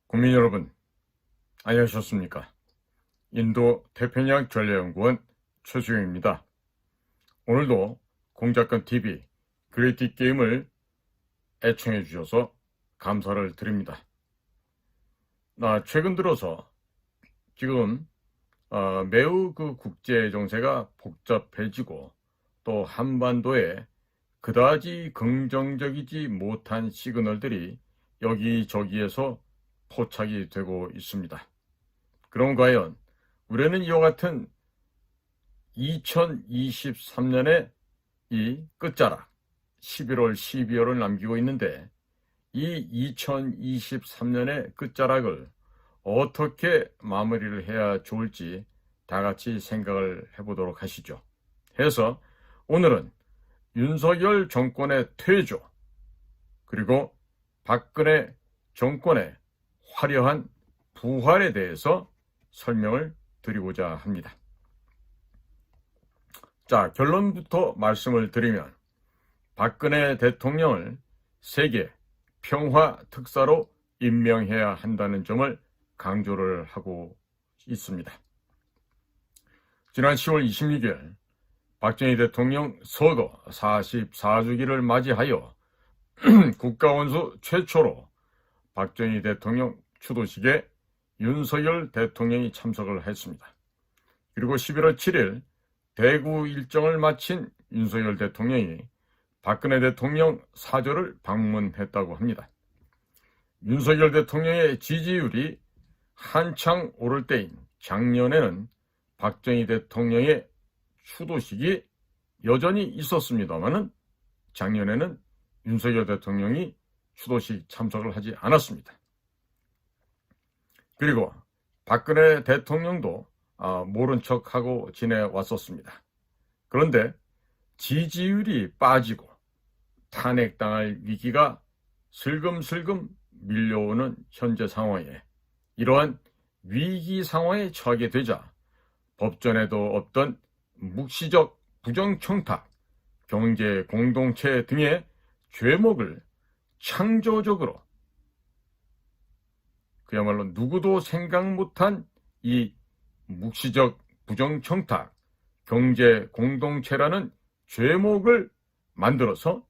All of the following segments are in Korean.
국민 여러분, 안녕하셨습니까? 인도 태평양 전략연구원 최수영입니다. 오늘도 공작권TV 그레이티 게임을 애청해 주셔서 감사를 드립니다. 최근 들어서 지금 매우 국제 정세가 복잡해지고 또 한반도에 그다지 긍정적이지 못한 시그널들이 여기저기에서 포착이 되고 있습니다. 그럼 과연 우리는 이와 같은 2023년의 이 끝자락 11월, 12월을 남기고 있는데 이 2023년의 끝자락을 어떻게 마무리를 해야 좋을지 다 같이 생각을 해보도록 하시죠. 해서 오늘은 윤석열 정권의 퇴조 그리고 박근혜 정권의 화려한 부활에 대해서 설명을 드리고자 합니다. 결론부터 말씀을 드리면 박근혜 대통령을 세계 평화 특사로 임명해야 한다는 점을 강조를 하고 있습니다. 지난 10월 26일 박정희 대통령 서거 44주기를 맞이하여 국가원수 최초로 박정희 대통령 추도식에 윤석열 대통령이 참석을 했습니다. 그리고 11월 7일 대구 일정을 마친 윤석열 대통령이 박근혜 대통령 사저를 방문했다고 합니다. 윤석열 대통령의 지지율이 한창 오를 때인 작년에는 박정희 대통령의 추도식이 여전히 있었습니다마는 작년에는 윤석열 대통령이 추도식 참석을 하지 않았습니다. 그리고 박근혜 대통령도 모른 척하고 지내왔었습니다. 그런데 지지율이 빠지고 탄핵당할 위기가 슬금슬금 밀려오는 현재 상황에 이러한 위기 상황에 처하게 되자 법전에도 없던 묵시적 부정청탁, 경제 공동체 등의 죄목을 창조적으로 그야말로 누구도 생각 못한 이 묵시적 부정청탁, 경제 공동체라는 죄목을 만들어서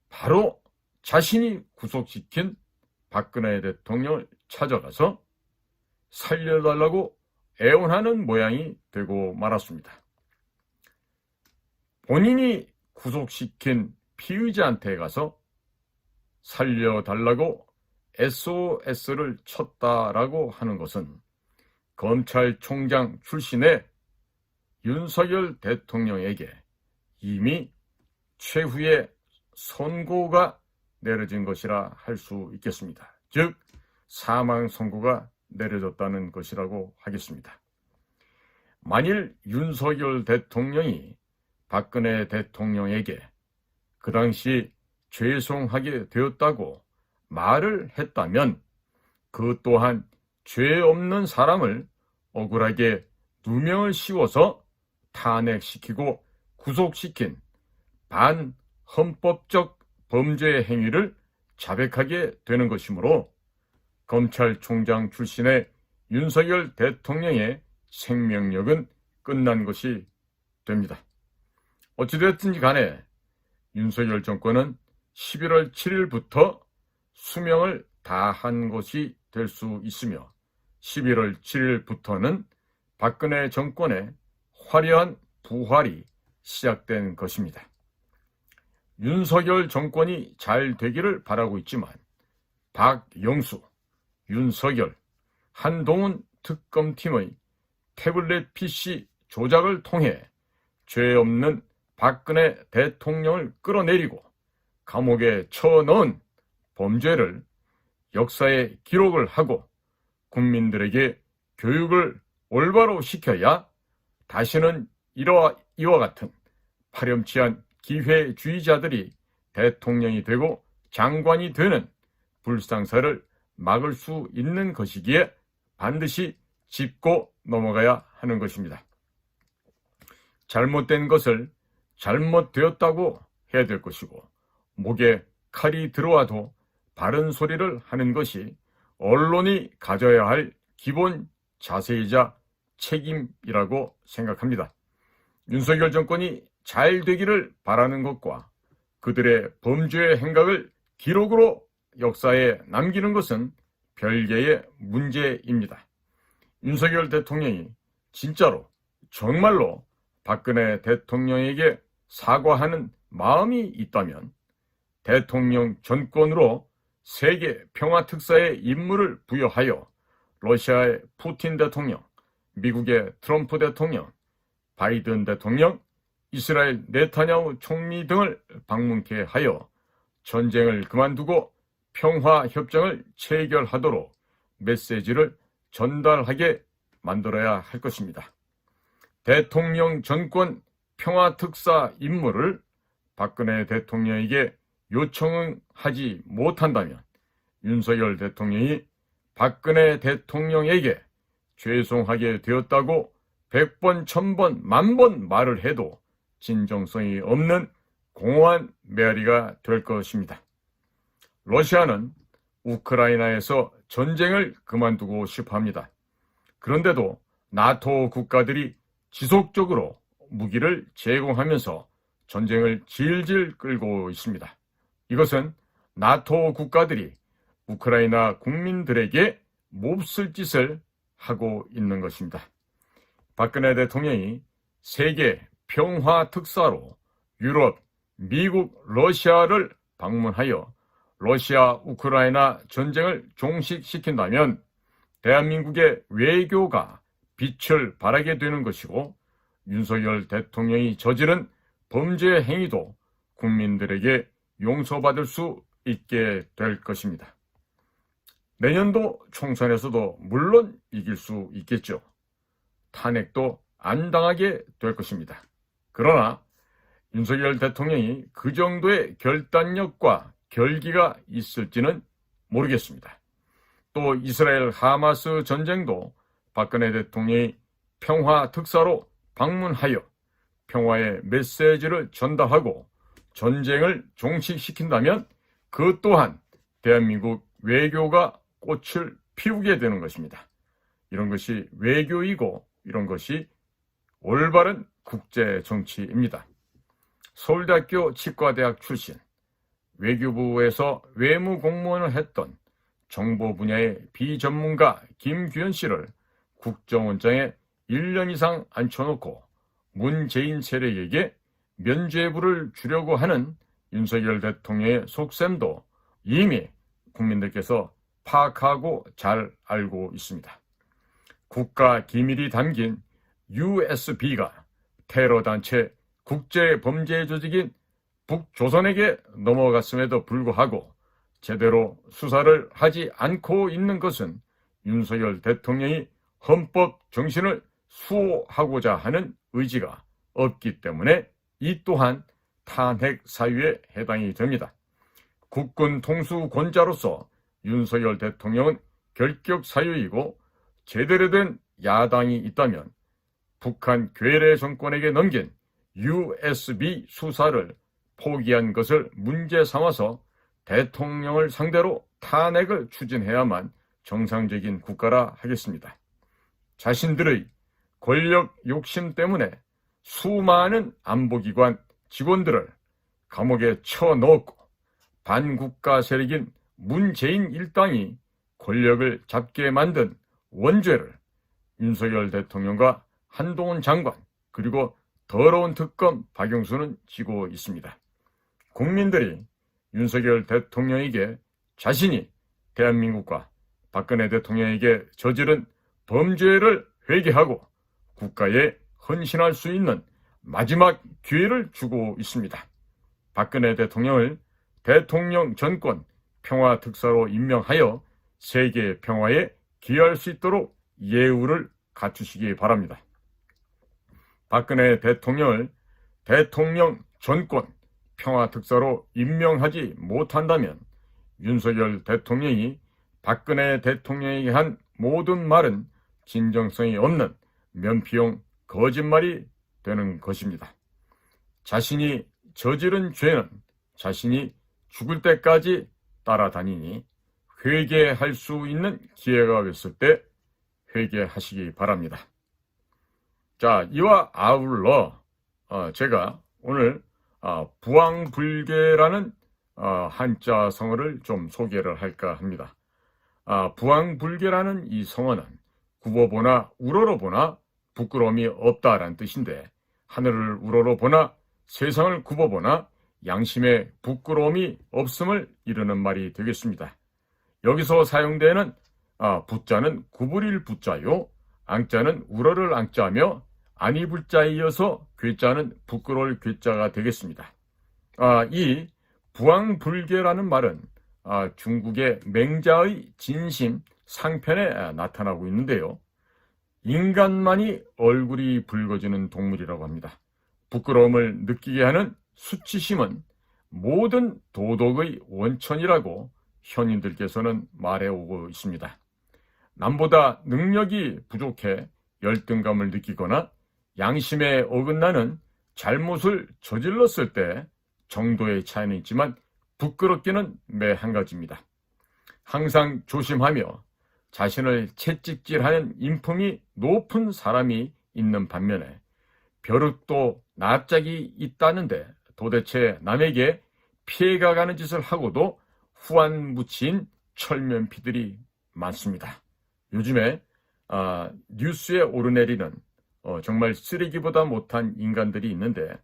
바로 자신이 구속시킨 박근혜 대통령을 찾아가서 살려달라고 애원하는 모양이 되고 말았습니다. 본인이 구속시킨 피의자한테 가서 살려달라고 SOS를 쳤다라고 하는 것은 검찰총장 출신의 윤석열 대통령에게 이미 최후의 선고가 내려진 것이라 할 수 있겠습니다. 즉 사망 선고가 내려졌다는 것이라고 하겠습니다. 만일 윤석열 대통령이 박근혜 대통령에게 그 당시 죄송하게 되었다고 말을 했다면 그 또한 죄 없는 사람을 억울하게 누명을 씌워서 탄핵시키고 구속시킨 반헌법적 범죄 행위를 자백하게 되는 것이므로 검찰총장 출신의 윤석열 대통령의 생명력은 끝난 것이 됩니다. 어찌됐든지 간에 윤석열 정권은 11월 7일부터 수명을 다한 것이 될 수 있으며 11월 7일부터는 박근혜 정권의 화려한 부활이 시작된 것입니다. 윤석열 정권이 잘 되기를 바라고 있지만 박영수, 윤석열, 한동훈 특검팀의 태블릿 PC 조작을 통해 죄 없는 박근혜 대통령을 끌어내리고 감옥에 쳐넣은 범죄를 역사에 기록을 하고 국민들에게 교육을 올바로 시켜야 다시는 이와 같은 파렴치한 기회주의자들이 대통령이 되고 장관이 되는 불상사를 막을 수 있는 것이기에 반드시 짚고 넘어가야 하는 것입니다. 잘못된 것을 잘못되었다고 해야 될 것이고 목에 칼이 들어와도 바른 소리를 하는 것이 언론이 가져야 할 기본 자세이자 책임이라고 생각합니다. 윤석열 정권이 잘 되기를 바라는 것과 그들의 범죄 행각을 기록으로 역사에 남기는 것은 별개의 문제입니다. 윤석열 대통령이 진짜로 정말로 박근혜 대통령에게 사과하는 마음이 있다면 대통령 전권으로 세계 평화특사의 임무를 부여하여 러시아의 푸틴 대통령, 미국의 트럼프 대통령, 바이든 대통령, 이스라엘 네타냐후 총리 등을 방문케 하여 전쟁을 그만두고 평화협정을 체결하도록 메시지를 전달하게 만들어야 할 것입니다. 대통령 전권 평화특사 임무를 박근혜 대통령에게 요청하지 못한다면 윤석열 대통령이 박근혜 대통령에게 죄송하게 되었다고 100번, 1000번, 10,000번 말을 해도 진정성이 없는 공허한 메아리가 될 것입니다. 러시아는 우크라이나에서 전쟁을 그만두고 싶어 합니다. 그런데도 나토 국가들이 지속적으로 무기를 제공하면서 전쟁을 질질 끌고 있습니다. 이것은 나토 국가들이 우크라이나 국민들에게 몹쓸 짓을 하고 있는 것입니다. 박근혜 대통령이 세계 평화 특사로 유럽, 미국, 러시아를 방문하여 러시아 우크라이나 전쟁을 종식시킨다면 대한민국의 외교가 빛을 발하게 되는 것이고 윤석열 대통령이 저지른 범죄 행위도 국민들에게 용서받을 수 있게 될 것입니다. 내년도 총선에서도 물론 이길 수 있겠죠. 탄핵도 안 당하게 될 것입니다. 그러나 윤석열 대통령이 그 정도의 결단력과 결기가 있을지는 모르겠습니다. 또 이스라엘 하마스 전쟁도 박근혜 대통령이 평화 특사로 방문하여 평화의 메시지를 전달하고 전쟁을 종식시킨다면 그 또한 대한민국 외교가 꽃을 피우게 되는 것입니다. 이런 것이 외교이고 이런 것이 올바른 국제 정치입니다. 서울대학교 치과대학 출신, 외교부에서 외무 공무원을 했던 정보 분야의 비전문가 김규현 씨를 국정원장에 1년 이상 앉혀놓고 문재인 세력에게 면죄부를 주려고 하는 윤석열 대통령의 속셈도 이미 국민들께서 파악하고 잘 알고 있습니다. 국가 기밀이 담긴 USB가 테러단체 국제범죄조직인 북조선에게 넘어갔음에도 불구하고 제대로 수사를 하지 않고 있는 것은 윤석열 대통령이 헌법 정신을 수호하고자 하는 의지가 없기 때문에 이 또한 탄핵 사유에 해당이 됩니다. 국군 통수권자로서 윤석열 대통령은 결격 사유이고 제대로 된 야당이 있다면 북한 괴뢰 정권에게 넘긴 USB 수사를 포기한 것을 문제 삼아서 대통령을 상대로 탄핵을 추진해야만 정상적인 국가라 하겠습니다. 자신들의 권력 욕심 때문에 수많은 안보기관 직원들을 감옥에 쳐넣었고 반국가 세력인 문재인 일당이 권력을 잡게 만든 원죄를 윤석열 대통령과 한동훈 장관 그리고 더러운 특검 박영수는 지고 있습니다. 국민들이 윤석열 대통령에게 자신이 대한민국과 박근혜 대통령에게 저지른 범죄를 회개하고 국가에 헌신할 수 있는 마지막 기회를 주고 있습니다. 박근혜 대통령을 대통령 전권 평화특사로 임명하여 세계 평화에 기여할 수 있도록 예우를 갖추시기 바랍니다. 박근혜 대통령을 대통령 전권 평화특사로 임명하지 못한다면 윤석열 대통령이 박근혜 대통령에게 한 모든 말은 진정성이 없는 면피용 거짓말이 되는 것입니다. 자신이 저지른 죄는 자신이 죽을 때까지 따라다니니 회개할 수 있는 기회가 왔을 때 회개하시기 바랍니다. 자, 이와 아울러 제가 오늘 부왕불괴라는 한자 성어를 좀 소개를 할까 합니다. 부왕불괴라는 이 성어는 굽어보나 우러러보나 부끄러움이 없다라는 뜻인데, 하늘을 우러러보나 세상을 굽어보나 양심에 부끄러움이 없음을 이르는 말이 되겠습니다. 여기서 사용되는 부자는 구부릴 부자요, 앙자는 우러를 앙자며 아니 불자에 이어서 괴자는 부끄러울 괴자가 되겠습니다. 이 부왕불괴라는 말은 중국의 맹자의 진심 상편에 나타나고 있는데요. 인간만이 얼굴이 붉어지는 동물이라고 합니다. 부끄러움을 느끼게 하는 수치심은 모든 도덕의 원천이라고 현인들께서는 말해오고 있습니다. 남보다 능력이 부족해 열등감을 느끼거나 양심에 어긋나는 잘못을 저질렀을 때 정도의 차이는 있지만 부끄럽기는 매 한 가지입니다. 항상 조심하며 자신을 채찍질하는 인품이 높은 사람이 있는 반면에 벼룩도 납작이 있다는데 도대체 남에게 피해가 가는 짓을 하고도 후안 묻힌 철면피들이 많습니다. 요즘에 뉴스에 오르내리는 정말 쓰레기보다 못한 인간들이 있는데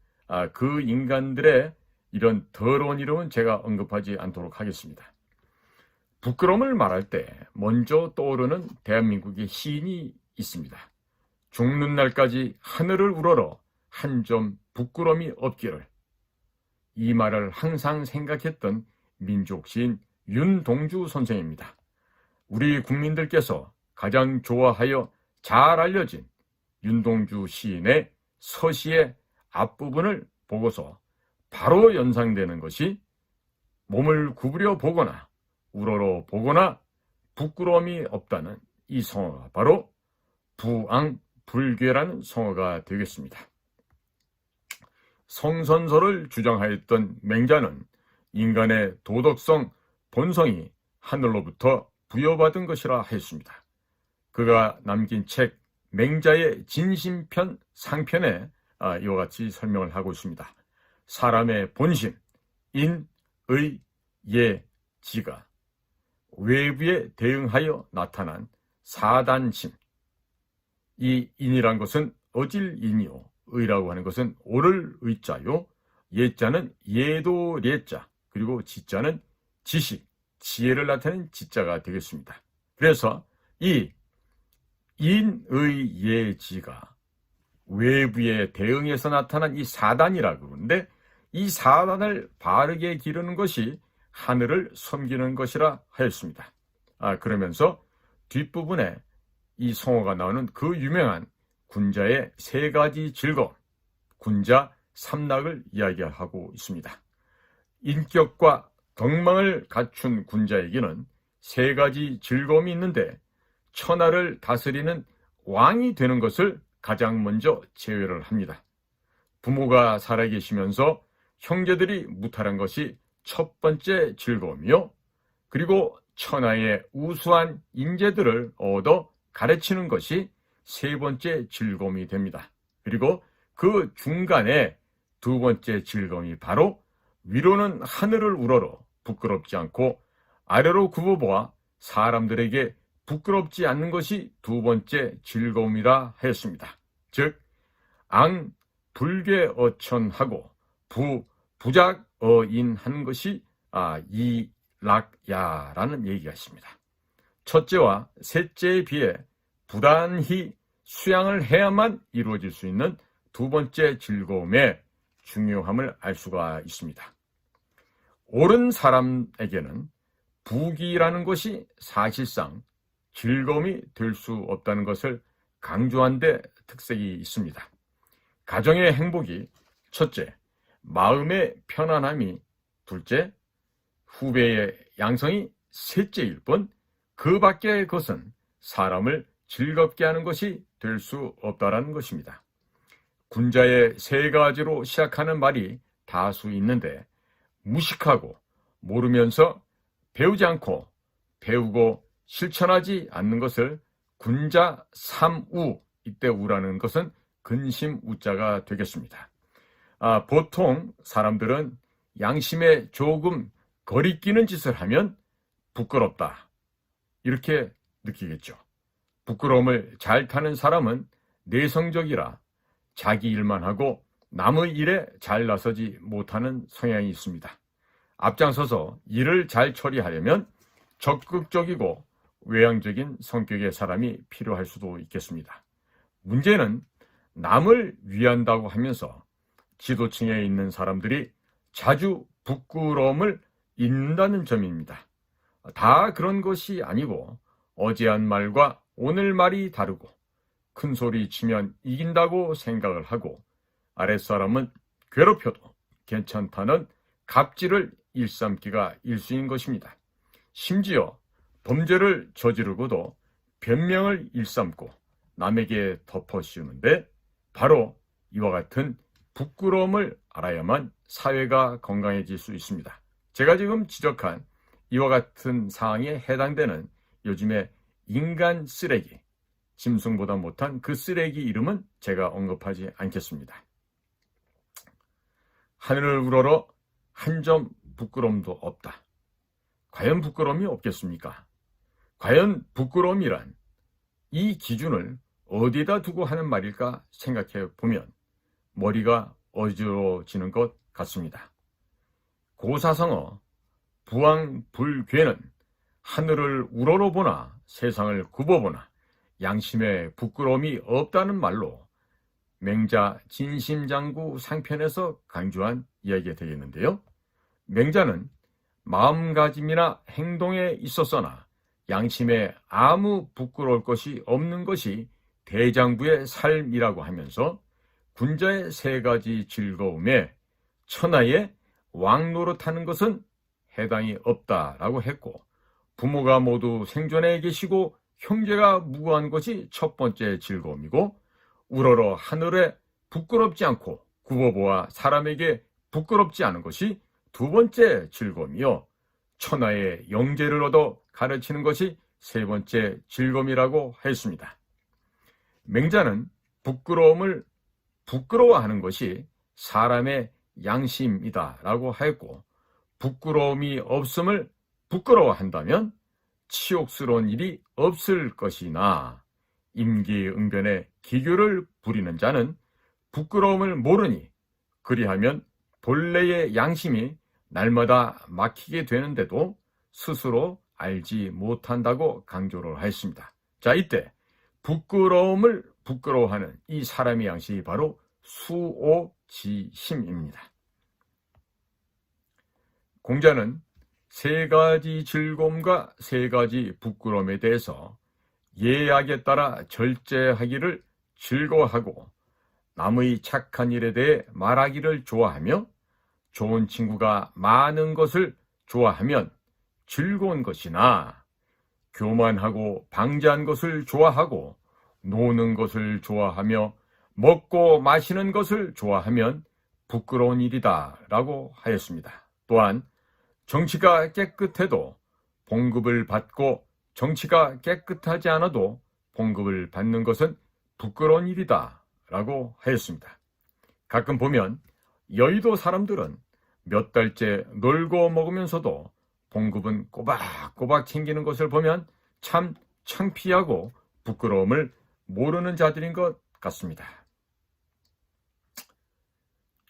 그 인간들의 이런 더러운 이름은 제가 언급하지 않도록 하겠습니다. 부끄러움을 말할 때 먼저 떠오르는 대한민국의 시인이 있습니다. 죽는 날까지 하늘을 우러러 한 점 부끄러움이 없기를. 이 말을 항상 생각했던 민족 시인 윤동주 선생입니다. 우리 국민들께서 가장 좋아하여 잘 알려진 윤동주 시인의 서시의 앞부분을 보고서 바로 연상되는 것이 몸을 구부려 보거나 우러러 보거나 부끄러움이 없다는 이 성어가 바로 부왕불괴라는 성어가 되겠습니다. 성선설을 주장하였던 맹자는 인간의 도덕성 본성이 하늘로부터 부여받은 것이라 하였습니다. 그가 남긴 책 맹자의 진심편 상편에 이와 같이 설명을 하고 있습니다. 사람의 본심, 인, 의, 예, 지가 외부에 대응하여 나타난 사단심. 이 인이란 것은 어질인이요, 의라고 하는 것은 오를 의자요, 예자는 예도 예자, 그리고 지자는 지식, 지혜를 나타내는 지자가 되겠습니다. 그래서 이 인의 예지가 외부에 대응해서 나타난 이 사단이라고 그러는데, 이 사단을 바르게 기르는 것이 하늘을 섬기는 것이라 하였습니다. 그러면서 뒷부분에 이 성어가 나오는 그 유명한 군자의 세 가지 즐거움, 군자 삼락을 이야기하고 있습니다. 인격과 덕망을 갖춘 군자에게는 세 가지 즐거움이 있는데, 천하를 다스리는 왕이 되는 것을 가장 먼저 제외를 합니다. 부모가 살아계시면서 형제들이 무탈한 것이 첫 번째 즐거움이요, 그리고 천하의 우수한 인재들을 얻어 가르치는 것이 세 번째 즐거움이 됩니다. 그리고 그 중간에 두 번째 즐거움이 바로 위로는 하늘을 우러러 부끄럽지 않고 아래로 굽어보아 사람들에게 부끄럽지 않는 것이 두 번째 즐거움이라 하였습니다. 즉, 앙, 불괴어천하고 부작어인한 것이 이락야라는 얘기가 있습니다. 첫째와 셋째에 비해 부단히 수양을 해야만 이루어질 수 있는 두 번째 즐거움의 중요함을 알 수가 있습니다. 옳은 사람에게는 부귀라는 것이 사실상 즐거움이 될 수 없다는 것을 강조한 데 특색이 있습니다. 가정의 행복이 첫째, 마음의 편안함이 둘째, 후배의 양성이 셋째일 뿐 그 밖의 것은 사람을 즐겁게 하는 것이 될 수 없다라는 것입니다. 군자의 세 가지로 시작하는 말이 다수 있는데, 무식하고 모르면서 배우지 않고 배우고 실천하지 않는 것을 군자 삼우, 이때 우라는 것은 근심 우자가 되겠습니다. 보통 사람들은 양심에 조금 거리끼는 짓을 하면 부끄럽다, 이렇게 느끼겠죠. 부끄러움을 잘 타는 사람은 내성적이라 자기 일만 하고 남의 일에 잘 나서지 못하는 성향이 있습니다. 앞장서서 일을 잘 처리하려면 적극적이고 외향적인 성격의 사람이 필요할 수도 있겠습니다. 문제는 남을 위한다고 하면서 지도층에 있는 사람들이 자주 부끄러움을 잊는다는 점입니다. 다 그런 것이 아니고 어제 한 말과 오늘 말이 다르고 큰 소리 치면 이긴다고 생각을 하고 아랫사람은 괴롭혀도 괜찮다는 갑질을 일삼기가 일수인 것입니다. 심지어 범죄를 저지르고도 변명을 일삼고 남에게 덮어씌우는데 바로 이와 같은 부끄러움을 알아야만 사회가 건강해질 수 있습니다. 제가 지금 지적한 이와 같은 상황에 해당되는 요즘의 인간 쓰레기, 짐승보다 못한 그 쓰레기 이름은 제가 언급하지 않겠습니다. 하늘을 우러러 한 점 부끄러움도 없다. 과연 부끄러움이 없겠습니까? 과연 부끄러움이란 이 기준을 어디다 두고 하는 말일까 생각해 보면 머리가 어지러워지는 것 같습니다. 고사성어 부왕불괴는 하늘을 우러러보나 세상을 굽어보나 양심에 부끄러움이 없다는 말로 맹자 진심장구 상편에서 강조한 이야기가 되겠는데요. 맹자는 마음가짐이나 행동에 있어서나 양심에 아무 부끄러울 것이 없는 것이 대장부의 삶이라고 하면서 군자의 세 가지 즐거움에 천하에 왕노릇하는 것은 해당이 없다라고 했고, 부모가 모두 생존해 계시고 형제가 무고한 것이 첫 번째 즐거움이고, 우러러 하늘에 부끄럽지 않고 굽어보아 사람에게 부끄럽지 않은 것이 두 번째 즐거움이요, 천하의 영재를 얻어 가르치는 것이 세 번째 즐거움이라고 했습니다. 맹자는 부끄러움을 부끄러워하는 것이 사람의 양심이다라고 하였고, 부끄러움이 없음을 부끄러워한다면 치욕스러운 일이 없을 것이나 임기응변에 기교를 부리는 자는 부끄러움을 모르니 그리하면 본래의 양심이 날마다 막히게 되는데도 스스로 알지 못한다고 강조를 하였습니다. 자, 이때 부끄러움을 부끄러워하는 이 사람의 양식이 바로 수오지심입니다. 공자는 세 가지 즐거움과 세 가지 부끄러움에 대해서 예약에 따라 절제하기를 즐거워하고 남의 착한 일에 대해 말하기를 좋아하며 좋은 친구가 많은 것을 좋아하면 즐거운 것이나 교만하고 방자한 것을 좋아하고 노는 것을 좋아하며 먹고 마시는 것을 좋아하면 부끄러운 일이다 라고 하였습니다. 또한 정치가 깨끗해도 봉급을 받고 정치가 깨끗하지 않아도 봉급을 받는 것은 부끄러운 일이다 라고 하였습니다. 가끔 보면 여의도 사람들은 몇 달째 놀고 먹으면서도 봉급은 꼬박꼬박 챙기는 것을 보면 참 창피하고 부끄러움을 모르는 자들인 것 같습니다.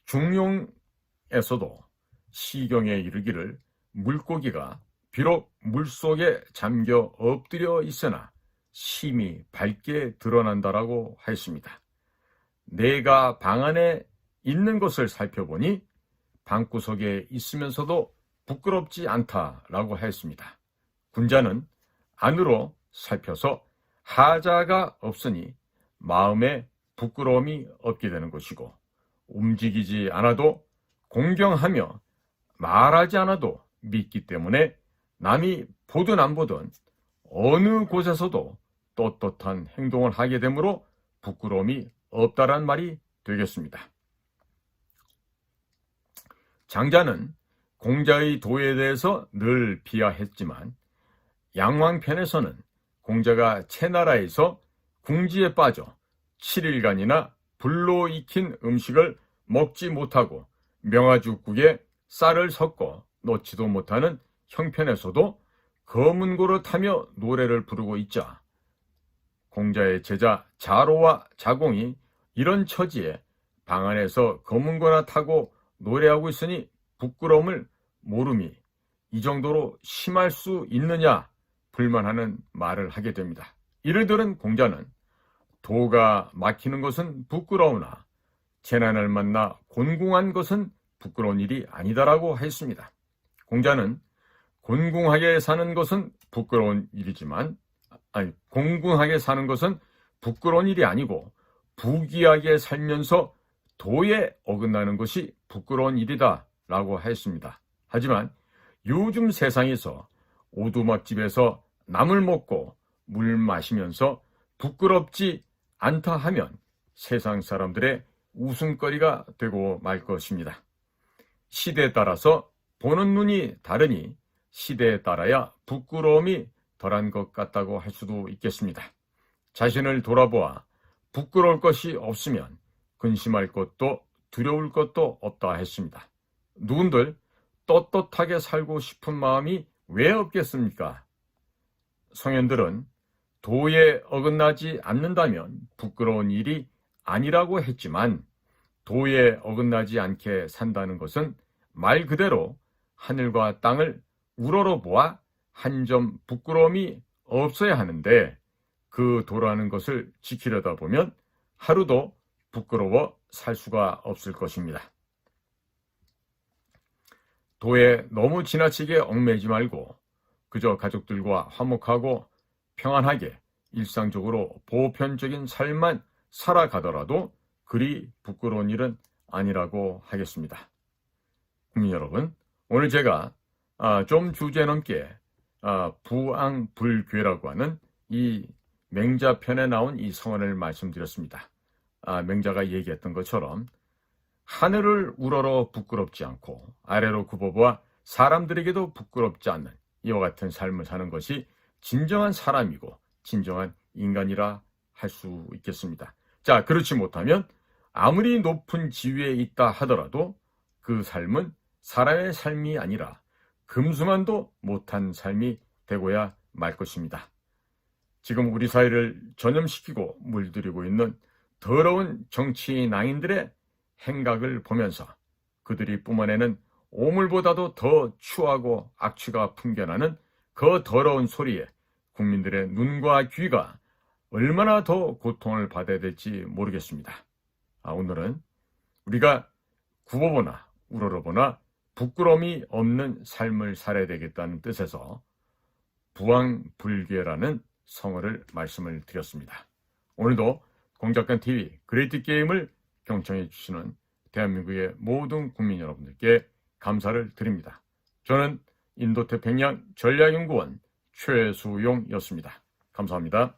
중용에서도 시경에 이르기를 물고기가 비록 물속에 잠겨 엎드려 있으나 심이 밝게 드러난다라고 하였습니다. 내가 방 안에 있는 것을 살펴보니 방구석에 있으면서도 부끄럽지 않다라고 하였습니다. 군자는 안으로 살펴서 하자가 없으니 마음에 부끄러움이 없게 되는 것이고, 움직이지 않아도 공경하며 말하지 않아도 믿기 때문에 남이 보든 안 보든 어느 곳에서도 떳떳한 행동을 하게 되므로 부끄러움이 없다란 말이 되겠습니다. 장자는 공자의 도에 대해서 늘 비하했지만 양왕편에서는 공자가 채나라에서 궁지에 빠져 7일간이나 불로 익힌 음식을 먹지 못하고 명아죽국에 쌀을 섞어 넣지도 못하는 형편에서도 검은 고를 타며 노래를 부르고 있자 공자의 제자 자로와 자공이 이런 처지에 방 안에서 검은 고나 타고 노래하고 있으니 부끄러움을 모름이 이 정도로 심할 수 있느냐 불만하는 말을 하게 됩니다. 이를 들은 공자는 도가 막히는 것은 부끄러우나 재난을 만나 곤궁한 것은 부끄러운 일이 아니다라고 했습니다. 공자는 곤궁하게 사는 것은 부끄러운 일이지만 공궁하게 사는 것은 부끄러운 일이 아니고 부귀하게 살면서 도에 어긋나는 것이 부끄러운 일이다 라고 했습니다. 하지만 요즘 세상에서 오두막집에서 나물 먹고 물 마시면서 부끄럽지 않다 하면 세상 사람들의 웃음거리가 되고 말 것입니다. 시대에 따라서 보는 눈이 다르니 시대에 따라야 부끄러움이 덜한 것 같다고 할 수도 있겠습니다. 자신을 돌아보아 부끄러울 것이 없으면 근심할 것도 두려울 것도 없다 했습니다. 누군들 떳떳하게 살고 싶은 마음이 왜 없겠습니까? 성현들은 도에 어긋나지 않는다면 부끄러운 일이 아니라고 했지만 도에 어긋나지 않게 산다는 것은 말 그대로 하늘과 땅을 우러러보아 한 점 부끄러움이 없어야 하는데 그 도라는 것을 지키려다 보면 하루도 부끄러워 살 수가 없을 것입니다. 도에 너무 지나치게 얽매이지 말고 그저 가족들과 화목하고 평안하게 일상적으로 보편적인 삶만 살아가더라도 그리 부끄러운 일은 아니라고 하겠습니다. 국민 여러분, 오늘 제가 좀 주제넘게 부앙불괴라고 하는 이 맹자편에 나온 이 성언을 말씀드렸습니다. 맹자가 얘기했던 것처럼 하늘을 우러러 부끄럽지 않고 아래로 굽어보아 사람들에게도 부끄럽지 않는 이와 같은 삶을 사는 것이 진정한 사람이고 진정한 인간이라 할 수 있겠습니다. 자, 그렇지 못하면 아무리 높은 지위에 있다 하더라도 그 삶은 사람의 삶이 아니라 금수만도 못한 삶이 되고야 말 것입니다. 지금 우리 사회를 전염시키고 물들이고 있는 더러운 정치 낭인들의 행각을 보면서 그들이 뿜어내는 오물보다도 더 추하고 악취가 풍겨나는 그 더러운 소리에 국민들의 눈과 귀가 얼마나 더 고통을 받아야 될지 모르겠습니다. 오늘은 우리가 굽어보나 우러러보나 부끄러움이 없는 삶을 살아야 되겠다는 뜻에서 부왕불괴라는 성어를 말씀을 드렸습니다. 오늘도 공작관TV 그레이트 게임을 경청해 주시는 대한민국의 모든 국민 여러분들께 감사를 드립니다. 저는 인도태평양 전략연구원 최수용이었습니다. 감사합니다.